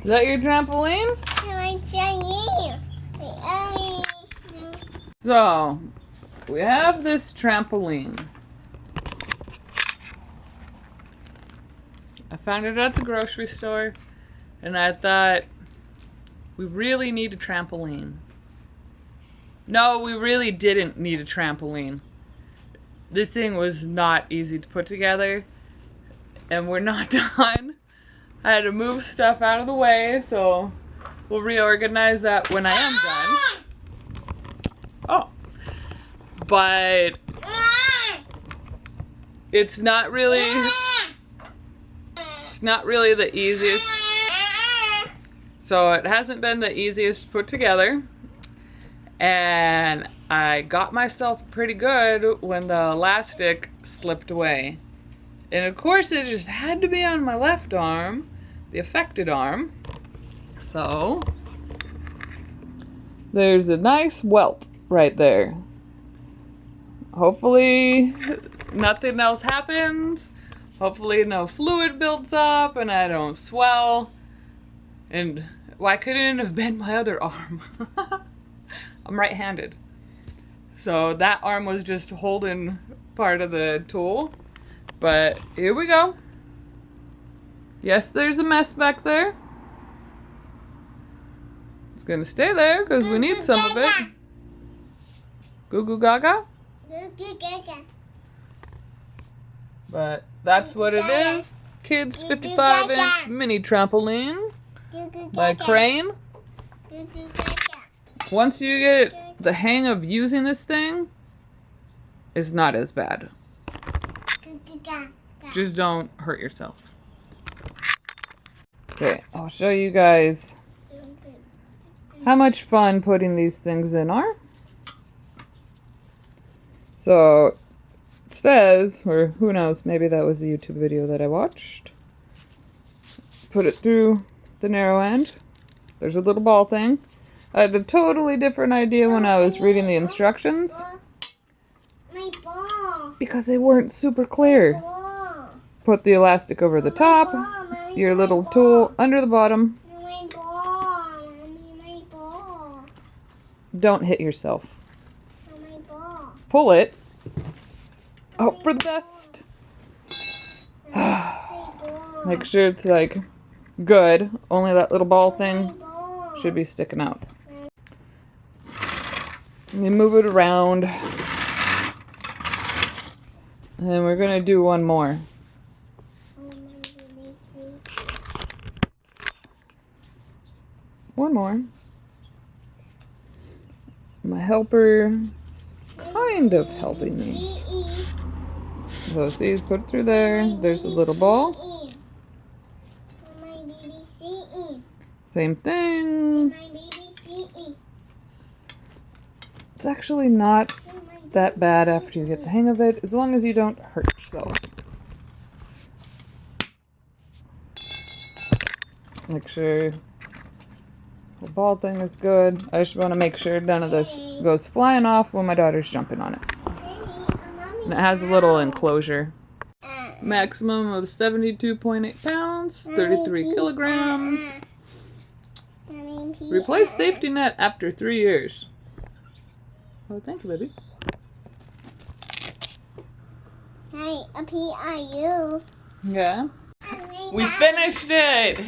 Is that your trampoline? So, we have this trampoline. I found it at the grocery store, and I thought, we really need a trampoline. No, we really didn't need a trampoline. This thing was not easy to put together, and we're not done. I had to move stuff out of the way, so we'll reorganize that when I am done. Oh. But it's not really the easiest. So it hasn't been the easiest to put together. And I got myself pretty good when the elastic slipped away. And of course it just had to be on my left arm, the affected arm. So there's a nice welt right there. Hopefully nothing else happens. Hopefully no fluid builds up and I don't swell. And why couldn't it have been my other arm? I'm right-handed. So that arm was just holding part of the tool. But here we go. Yes, there's a mess back there. It's gonna stay there because we need some of it. Goo goo gaga? But that's what it is. Kids 55-inch mini trampoline by Crane. Once you get the hang of using this thing, it's not as bad. Just don't hurt yourself. Okay, I'll show you guys how much fun putting these things in are. So, it says, or who knows, maybe that was a YouTube video that I watched. Put it through the narrow end. There's a little ball thing. I had a totally different idea when I was reading the instructions. My ball. Because they weren't super clear. Put the elastic over the top, your little tool under the bottom. My ball. My ball. Don't hit yourself. My ball. Pull it. Hope for the best. Make sure it's like good. Only that little ball thing should be sticking out. You move it around. And we're gonna do one more. One more. My helper is kind of helping me. So see, put it through there. There's a little ball. Same thing. It's actually not that bad after you get the hang of it, as long as you don't hurt yourself. Make sure the ball thing is good. I just want to make sure none of this goes flying off when my daughter's jumping on it. And it has a little enclosure. Maximum of 72.8 pounds, 33 kilograms. Replace safety net after 3 years. Oh, thank you, baby. Hey, up here are you? Yeah. We finished it!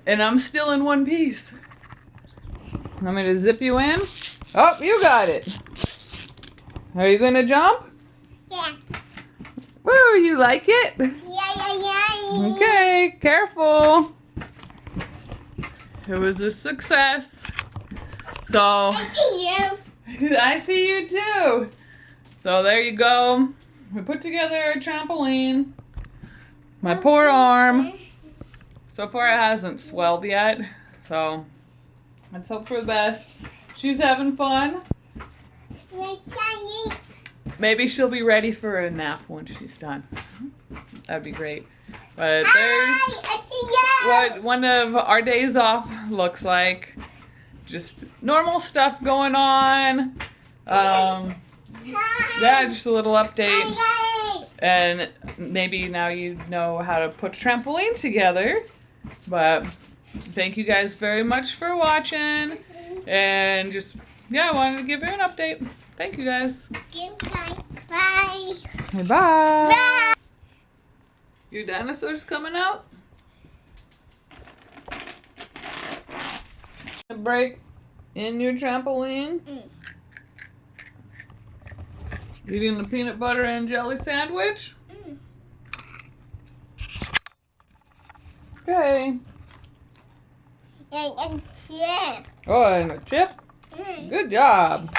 And I'm still in one piece. Want me to zip you in? Oh, you got it. Are you gonna jump? Yeah. Woo, you like it? Yeah. Okay, careful. It was a success. So, I see you. I see you too. So there you go. We put together a trampoline. My poor arm. So far it hasn't swelled yet. So let's hope for the best. She's having fun. Maybe she'll be ready for a nap when she's done. That'd be great. But there's what one of our days off looks like. Just normal stuff going on. Yeah, just a little update. And maybe now you know how to put a trampoline together. But Thank you guys very much for watching. And just, yeah, I wanted to give you an update. Thank you guys. Goodbye. Bye. Bye. Bye. Your dinosaur's coming out? A break in your trampoline? Eating the peanut butter and jelly sandwich? Okay. And chip. Oh, and a chip? Good job.